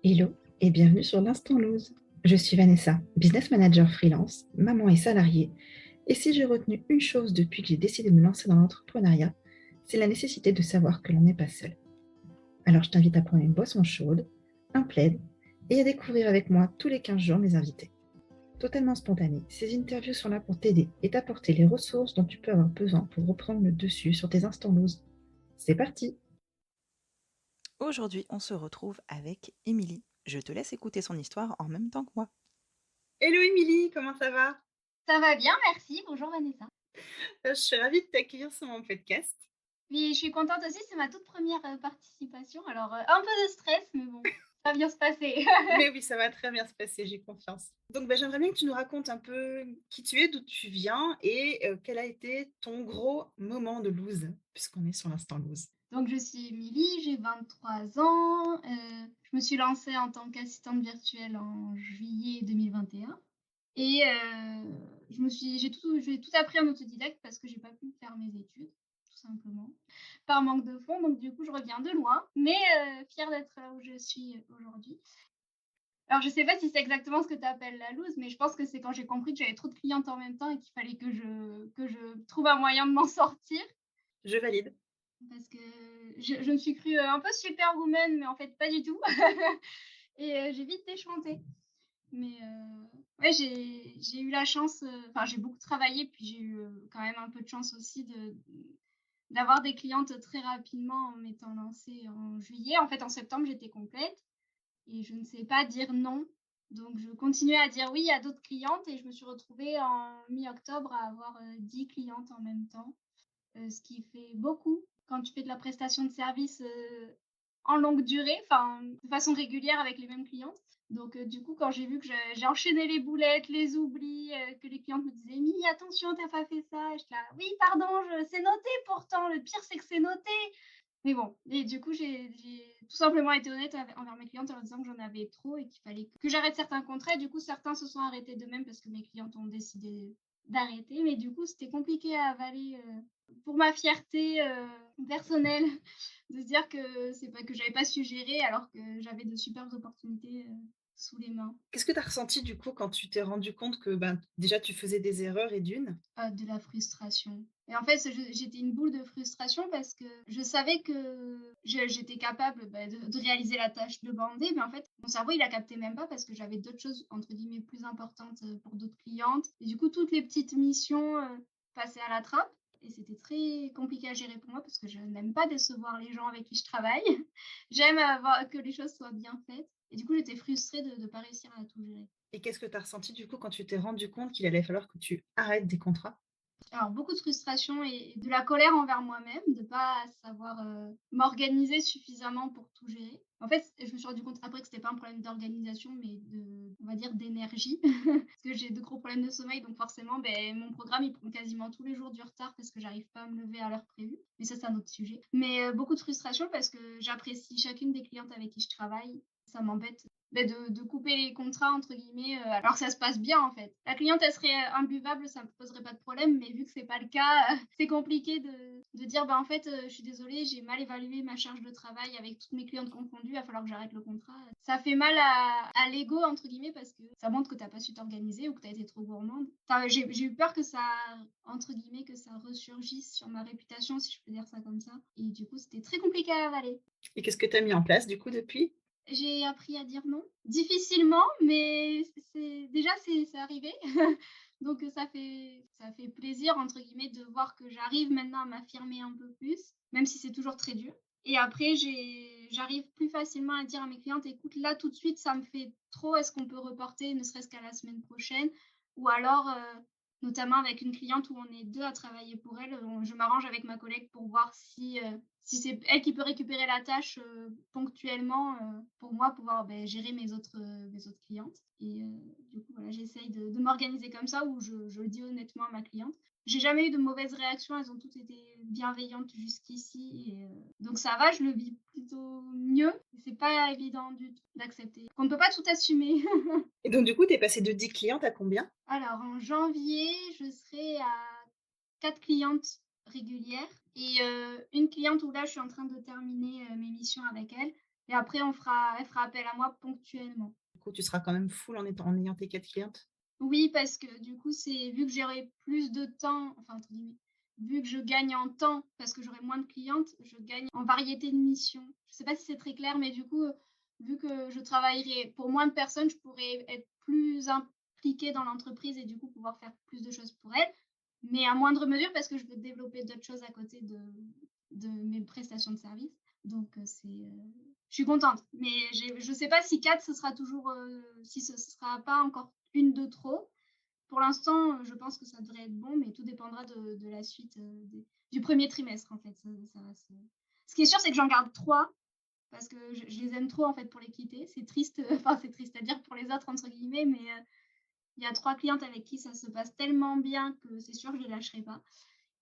Hello et bienvenue sur l'Instant Lose. Je suis Vanessa, business manager freelance, maman et salariée. Et si j'ai retenu une chose depuis que j'ai décidé de me lancer dans l'entrepreneuriat, c'est la nécessité de savoir que l'on n'est pas seul. Alors je t'invite à prendre une boisson chaude, un plaid et à découvrir avec moi tous les 15 jours mes invités. Totalement spontanées, ces interviews sont là pour t'aider et t'apporter les ressources dont tu peux avoir besoin pour reprendre le dessus sur tes instants lose. C'est parti! Aujourd'hui, on se retrouve avec Émilie. Je te laisse écouter son histoire en même temps que moi. Hello Émilie, comment ça va? Ça va bien, merci. Bonjour Vanessa. Je suis ravie de t'accueillir sur mon podcast. Puis je suis contente aussi, c'est ma toute première participation. Alors, un peu de stress, mais bon, ça va bien se passer. Mais oui, ça va très bien se passer, j'ai confiance. Donc, j'aimerais bien que tu nous racontes un peu qui tu es, d'où tu viens et quel a été ton gros moment de lose, puisqu'on est sur l'instant lose. Donc je suis Émilie, j'ai 23 ans. Je me suis lancée en tant qu'assistante virtuelle en juillet 2021 et j'ai tout appris en autodidacte parce que j'ai pas pu faire mes études, tout simplement, par manque de fonds. Donc du coup, je reviens de loin, mais fière d'être là où je suis aujourd'hui. Alors, je sais pas si c'est exactement ce que tu appelles la loose, mais je pense que c'est quand j'ai compris que j'avais trop de clientes en même temps et qu'il fallait que je trouve un moyen de m'en sortir. Je valide. Parce que je me suis crue, un peu superwoman, mais en fait pas du tout et j'ai vite déchanté. Mais ouais, j'ai eu la chance, enfin j'ai beaucoup travaillé, puis j'ai eu, quand même un peu de chance aussi d'avoir des clientes très rapidement en m'étant lancée en juillet. En fait, en septembre, j'étais complète. Et je ne sais pas dire non. Donc je continuais à dire oui à d'autres clientes et je me suis retrouvée en mi-octobre à avoir, 10 clientes en même temps, ce qui fait beaucoup quand tu fais de la prestation de service, en longue durée, enfin de façon régulière avec les mêmes clientes. Donc du coup, quand j'ai vu que j'ai enchaîné les boulettes, les oublis, que les clientes me disaient: «Mie, attention, tu as pas fait ça», et j'étais là: «Oui, pardon, je c'est noté pourtant, le pire c'est que c'est noté». Mais bon, et du coup, j'ai tout simplement été honnête envers mes clientes en leur disant que j'en avais trop et qu'il fallait que j'arrête certains contrats. Et du coup, certains se sont arrêtés d'eux-mêmes parce que mes clientes ont décidé d'arrêter. Mais du coup, c'était compliqué à avaler, pour ma fierté, personnelle, de se dire que c'est pas que j'avais pas su gérer alors que j'avais de superbes opportunités, sous les mains. Qu'est-ce que tu as ressenti du coup quand tu t'es rendu compte que déjà tu faisais des erreurs et d'une? De la frustration. Et en fait, j'étais une boule de frustration parce que je savais que j'étais capable, de réaliser la tâche demandée, mais en fait, mon cerveau, il a capté même pas parce que j'avais d'autres choses, entre guillemets, «plus importantes», pour d'autres clientes, et du coup, toutes les petites missions, passaient à la trappe et c'était très compliqué à gérer pour moi parce que je n'aime pas décevoir les gens avec qui je travaille. J'aime avoir que les choses soient bien faites et du coup, j'étais frustrée de pas réussir à tout gérer. Et qu'est-ce que tu as ressenti du coup quand tu t'es rendu compte qu'il allait falloir que tu arrêtes des contrats? Alors beaucoup de frustration et de la colère envers moi-même, de pas savoir, m'organiser suffisamment pour tout gérer. En fait, je me suis rendu compte après que c'était pas un problème d'organisation, mais on va dire d'énergie. Parce que j'ai de gros problèmes de sommeil, donc forcément, mon programme, il prend quasiment tous les jours du retard parce que j'arrive pas à me lever à l'heure prévue. Mais ça, c'est un autre sujet. Mais, beaucoup de frustration parce que j'apprécie chacune des clientes avec qui je travaille. Ça m'embête, de couper les contrats entre guillemets, alors que ça se passe bien en fait. La cliente, elle serait, imbuvable, ça me poserait pas de problème, mais vu que c'est pas le cas, c'est compliqué de dire: «Bah, en fait, je suis désolée, j'ai mal évalué ma charge de travail avec toutes mes clientes confondues, il va falloir que j'arrête le contrat». Ça fait mal à «l'ego» entre guillemets parce que ça montre que tu as pas su t'organiser ou que tu as été trop gourmande. Enfin, j'ai eu peur que ça, entre guillemets, que ça ressurgisse sur ma réputation, si je peux dire ça comme ça, et du coup, c'était très compliqué à avaler. Et qu'est-ce que tu as mis en place du coup depuis? J'ai appris à dire non. Difficilement, mais c'est arrivé. Donc ça fait «plaisir» entre guillemets de voir que j'arrive maintenant à m'affirmer un peu plus, même si c'est toujours très dur. Et après j'arrive plus facilement à dire à mes clientes: «Écoute, là tout de suite ça me fait trop, est-ce qu'on peut reporter ne serait-ce qu'à la semaine prochaine?» Ou alors, notamment avec une cliente où on est 2 à travailler pour elle, je m'arrange avec ma collègue pour voir si c'est elle qui peut récupérer la tâche, ponctuellement, pour moi pouvoir, gérer mes autres clientes. Et du coup, voilà, j'essaye de m'organiser comme ça, où je le dis honnêtement à ma cliente. J'ai jamais eu de mauvaises réactions, elles ont toutes été bienveillantes jusqu'ici, et donc ça va, je le vis plutôt mieux. C'est pas évident du tout d'accepter qu'on ne peut pas tout assumer. Et donc du coup, tu es passée de 10 clientes à combien? Alors en janvier, je serai à 4 clientes régulières et une cliente où là, je suis en train de terminer, mes missions avec elle. et après elle fera appel à moi ponctuellement. Du coup, tu seras quand même full en ayant tes 4 clientes? Oui, parce que du coup, c'est vu que j'aurai plus de temps, enfin entre guillemets, vu que je gagne en temps parce que j'aurai moins de clientes, je gagne en variété de missions. Je sais pas si c'est très clair, mais du coup, vu que je travaillerai pour moins de personnes, je pourrais être plus impliquée dans l'entreprise et du coup pouvoir faire plus de choses pour elles, mais à moindre mesure parce que je veux développer d'autres choses à côté de mes prestations de service. Donc, je suis contente, mais je sais pas si 4 ce sera toujours, si ce sera pas encore une de trop. Pour l'instant, je pense que ça devrait être bon, mais tout dépendra de la suite, du premier trimestre, en fait. Ça va se Ce qui est sûr, c'est que j'en garde 3 parce que je les aime trop, en fait, pour les quitter. C'est triste, enfin, c'est triste à dire pour les autres, entre guillemets, mais il y a 3 clientes avec qui ça se passe tellement bien que c'est sûr que je les lâcherai pas.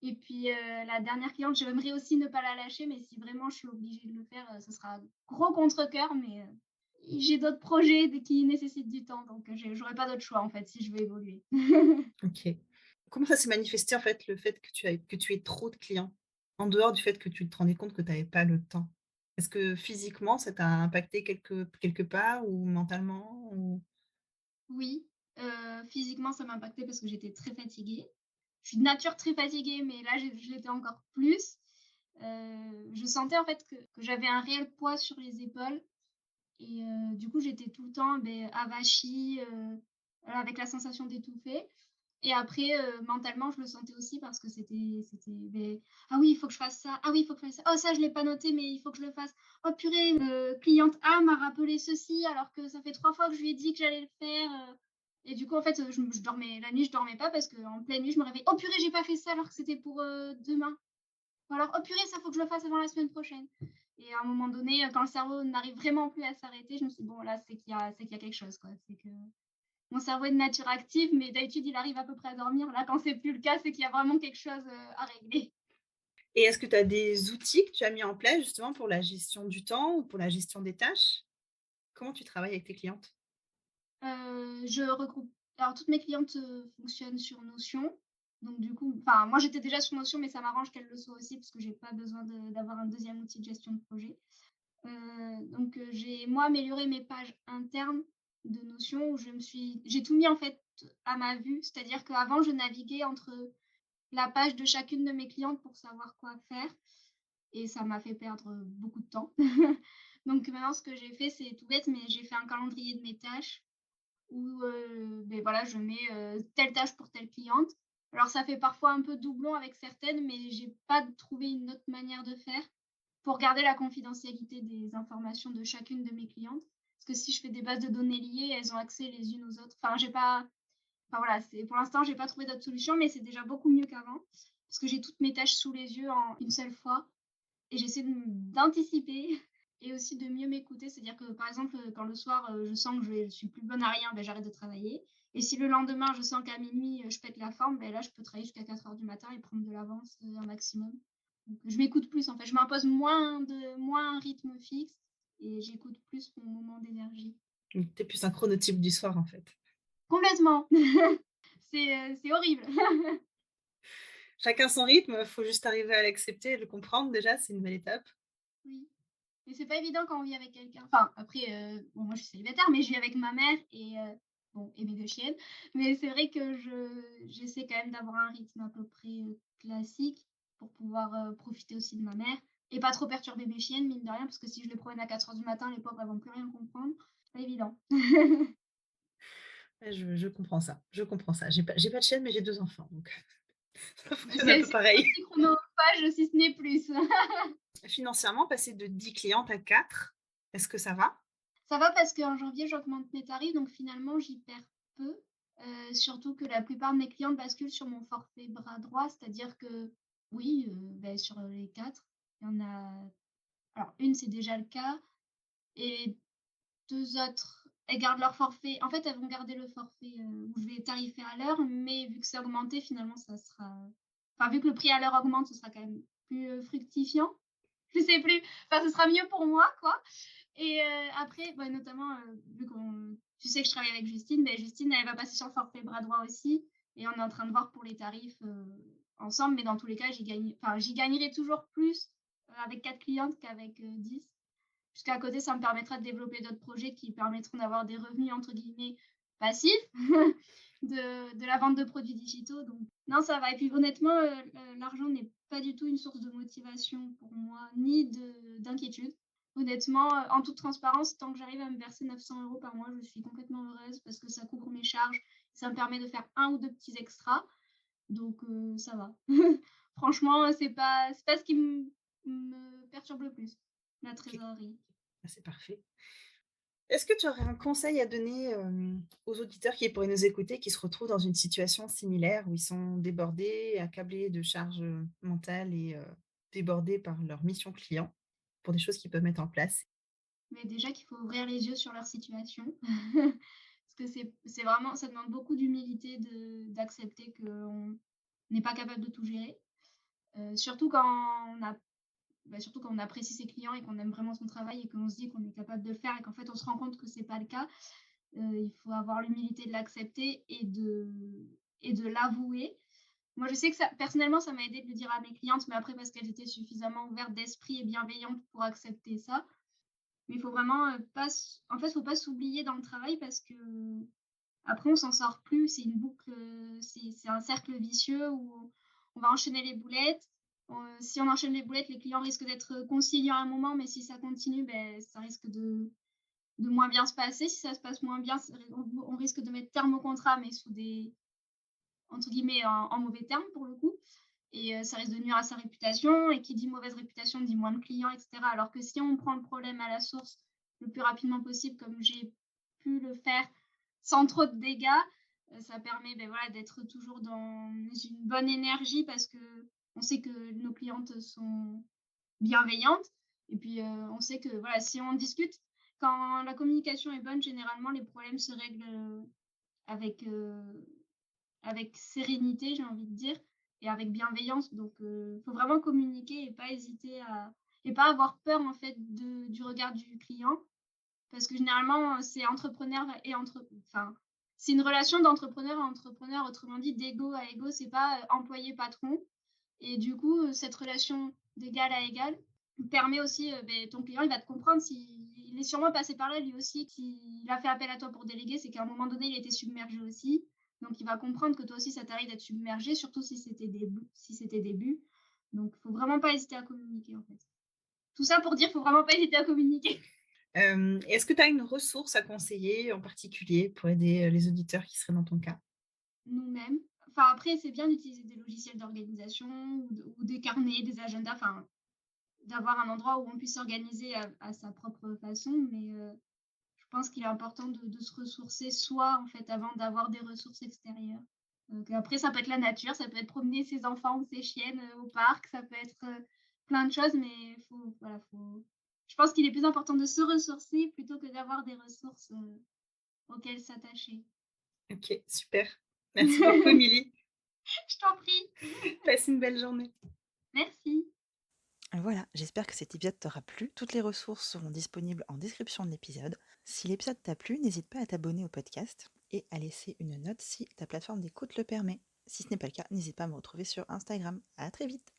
Et puis, la dernière cliente, j'aimerais aussi ne pas la lâcher, mais si vraiment je suis obligée de le faire, ce sera gros contre-cœur, mais j'ai d'autres projets qui nécessitent du temps, donc j'aurais pas d'autre choix, en fait, si je veux évoluer. OK. Comment ça s'est manifesté, en fait, le fait que tu aies trop de clients? En dehors du fait que tu te rendais compte que tu avais pas le temps. Est-ce que physiquement, ça t'a impacté quelque part ou mentalement ou? Oui, physiquement, ça m'a impactée parce que j'étais très fatiguée. Je suis de nature très fatiguée, mais là, je l'étais encore plus. Je sentais, en fait, que j'avais un réel poids sur les épaules et du coup, j'étais tout le temps, avachie, avec la sensation d'étouffer. Et après, mentalement, je le sentais aussi parce que «Ah oui, il faut que je fasse ça. Ah oui, il faut que je fasse ça. Oh ça, je l'ai pas noté, mais il faut que je le fasse. Oh purée, cliente A m'a rappelé ceci alors que ça fait 3 fois que je lui ai dit que j'allais le faire», et du coup, en fait, je dormais la nuit, je dormais pas parce qu'en pleine nuit, je me réveillais: «Oh purée, j'ai pas fait ça alors que c'était pour, demain». Ou alors: «Oh purée, ça faut que je le fasse avant la semaine prochaine», et à un moment donné, quand le cerveau n'arrive vraiment plus à s'arrêter, je me suis dit: «Bon là, c'est qu'il y a quelque chose, quoi. C'est que mon cerveau est de nature active, mais d'habitude, il arrive à peu près à dormir. Là, quand c'est plus le cas, c'est qu'il y a vraiment quelque chose, à régler». Et est-ce que tu as des outils que tu as mis en place justement pour la gestion du temps ou pour la gestion des tâches? Comment tu travailles avec tes clientes? Je regroupe alors toutes mes clientes, fonctionnent sur Notion, donc du coup enfin, moi, j'étais déjà sur Notion, mais ça m'arrange qu'elles le soient aussi parce que j'ai pas besoin d'avoir un deuxième outil de gestion de projet. Donc j'ai moi amélioré mes pages internes de Notion où j'ai tout mis, en fait, à ma vue. C'est-à-dire qu'avant, je naviguais entre la page de chacune de mes clientes pour savoir quoi faire. Et ça m'a fait perdre beaucoup de temps. Donc maintenant, ce que j'ai fait, c'est tout bête, mais j'ai fait un calendrier de mes tâches où, voilà, je mets, telle tâche pour telle cliente. Alors ça fait parfois un peu doublon avec certaines, mais j'ai pas trouvé une autre manière de faire pour garder la confidentialité des informations de chacune de mes clientes. Parce que si je fais des bases de données liées, elles ont accès les unes aux autres. Enfin voilà, c'est pour l'instant, j'ai pas trouvé d'autre solution, mais c'est déjà beaucoup mieux qu'avant. Parce que j'ai toutes mes tâches sous les yeux en une seule fois. Et j'essaie d'anticiper et aussi de mieux m'écouter. C'est-à-dire que, par exemple, quand le soir, je sens que je suis plus bonne à rien, j'arrête de travailler, et si le lendemain, je sens qu'à minuit, je pète la forme, là, je peux travailler jusqu'à 4 heures du matin et prendre de l'avance, un maximum. Donc je m'écoute plus, en fait. Je m'impose moins un rythme fixe et j'écoute plus mon moment d'énergie. Donc tu es plus un chronotype du soir, en fait. Complètement! C'est horrible. Chacun son rythme, faut juste arriver à l'accepter et le comprendre déjà, c'est une belle étape. Oui. Mais c'est pas évident quand on vit avec quelqu'un. Enfin, après, bon, moi, je suis célibataire, mais je vis avec ma mère et bon, et mes 2 chiennes. Mais c'est vrai que j'essaie quand même d'avoir un rythme à peu près, classique pour pouvoir, profiter aussi de ma mère et pas trop perturber mes chiennes, mine de rien, parce que si je les promène à 4 heures du matin, les pauvres, elles vont plus rien comprendre. C'est pas évident. Ouais, je comprends ça, je comprends ça. J'ai pas de chienne, mais j'ai 2 enfants, donc ça Bah, fonctionne un peu c'est pareil. aussi chronophage, si ce n'est plus. Financièrement, passer de 10 clientes à 4, est-ce que ça va? Ça va parce qu'en janvier, j'augmente mes tarifs, donc finalement, j'y perds peu. Surtout que la plupart de mes clientes basculent sur mon forfait bras droit, c'est-à-dire que oui, sur les 4, il y en a alors une, c'est déjà le cas et 2 autres, elles gardent leur forfait. En fait, elles vont garder le forfait, où je vais tarifer à l'heure, mais vu que c'est augmenté, finalement, ça sera enfin, vu que le prix à l'heure augmente, ce sera quand même plus, fructifiant. Je sais plus, enfin, ce sera mieux pour moi, quoi. Et après, bah, notamment, vu qu'on tu sais que je travaille avec Justine, Justine, elle va passer sur le forfait bras droit aussi et on est en train de voir pour les tarifs, ensemble, mais dans tous les cas, j'y gagnerai toujours plus, avec 4 clientes qu'avec, 10. puisqu'à côté, ça me permettra de développer d'autres projets qui permettront d'avoir des revenus, entre guillemets, «passifs» de la vente de produits digitaux, donc non, ça va et puis honnêtement, l'argent n'est pas du tout une source de motivation pour moi, ni d'inquiétude. Honnêtement, en toute transparence, tant que j'arrive à me verser 900 € par mois, je suis complètement heureuse parce que ça couvre mes charges, ça me permet de faire un ou 2 petits extras, donc ça va. Franchement, c'est pas ce qui me perturbe le plus, la OK, trésorerie. bah, c'est parfait. Est-ce que tu aurais un conseil à donner, aux auditeurs qui pourraient nous écouter, qui se retrouvent dans une situation similaire où ils sont débordés, accablés de charges, mentales et débordés par leur mission client, pour des choses qu'ils peuvent mettre en place? Mais déjà qu'il faut ouvrir les yeux sur leur situation. Parce que c'est vraiment ça demande beaucoup d'humilité d'accepter qu'on n'est pas capable de tout gérer. Surtout quand on a surtout quand on apprécie ses clients et qu'on aime vraiment son travail et qu'on se dit qu'on est capable de le faire et qu'en fait on se rend compte que c'est pas le cas. Il faut avoir l'humilité de l'accepter et de l'avouer. Moi, je sais que ça personnellement, ça m'a aidé de le dire à mes clientes, mais après parce qu'elles étaient suffisamment ouvertes d'esprit et bienveillantes pour accepter ça. Mais il faut vraiment, pas s en fait, faut pas s'oublier dans le travail parce qu'après on s'en sort plus. C'est une boucle, c'est un cercle vicieux où on va enchaîner les boulettes. Si on enchaîne les boulettes, les clients risquent d'être conciliants à un moment, mais si ça continue, beh, ça risque de moins bien se passer. Si ça se passe moins bien, on risque de mettre terme au contrat, mais sous des entre guillemets, en mauvais termes pour le coup et ça risque de nuire à sa réputation et qui dit mauvaise réputation dit moins de clients et cetera. Alors que si on prend le problème à la source le plus rapidement possible comme j'ai pu le faire sans trop de dégâts, ça permet, beh, voilà, d'être toujours dans une bonne énergie parce qu'on sait que nos clientes sont bienveillantes et puis, on sait que, voilà, si on discute, quand la communication est bonne, généralement les problèmes se règlent, avec, avec sérénité, j'ai envie de dire et avec bienveillance donc faut vraiment communiquer et pas hésiter à et pas avoir peur en fait du regard du client parce que généralement, c'est entrepreneur et enfin, c'est une relation d'entrepreneur à entrepreneur, autrement dit d'ego à ego, c'est pas, employé patron et du coup, cette relation d'égal à égal permet aussi, beh, ton client, il va te comprendre il est sûrement passé par là lui aussi, qu'il a fait appel à toi pour déléguer, c'est qu'à un moment donné, il était submergé aussi. Donc il va comprendre que toi aussi ça t'arrive d'être submergé, surtout si c'était début. Donc faut vraiment pas hésiter à communiquer, en fait. Tout ça pour dire, faut vraiment pas hésiter à communiquer. Est-ce que tu as une ressource à conseiller en particulier pour aider, les auditeurs qui seraient dans ton cas? Nous-mêmes. Enfin après, c'est bien d'utiliser des logiciels d'organisation ou des carnets, des agendas, enfin d'avoir un endroit où on puisse s'organiser à sa propre façon, mais je pense qu'il est important de se ressourcer soi, en fait, avant d'avoir des ressources extérieures. Donc après, ça peut être la nature, ça peut être promener ses enfants ou ses chiennes, au parc, ça peut être, plein de choses, mais faut je pense qu'il est plus important de se ressourcer plutôt que d'avoir des ressources, auxquelles s'attacher. OK, super. Merci beaucoup Émilie. Je t'en prie. Passe une belle journée. Merci. Voilà, j'espère que cet épisode t'aura plu. Toutes les ressources seront disponibles en description de l'épisode. Si l'épisode t'a plu, n'hésite pas à t'abonner au podcast et à laisser une note si ta plateforme d'écoute le permet. Si ce n'est pas le cas, n'hésite pas à me retrouver sur Instagram. À très vite!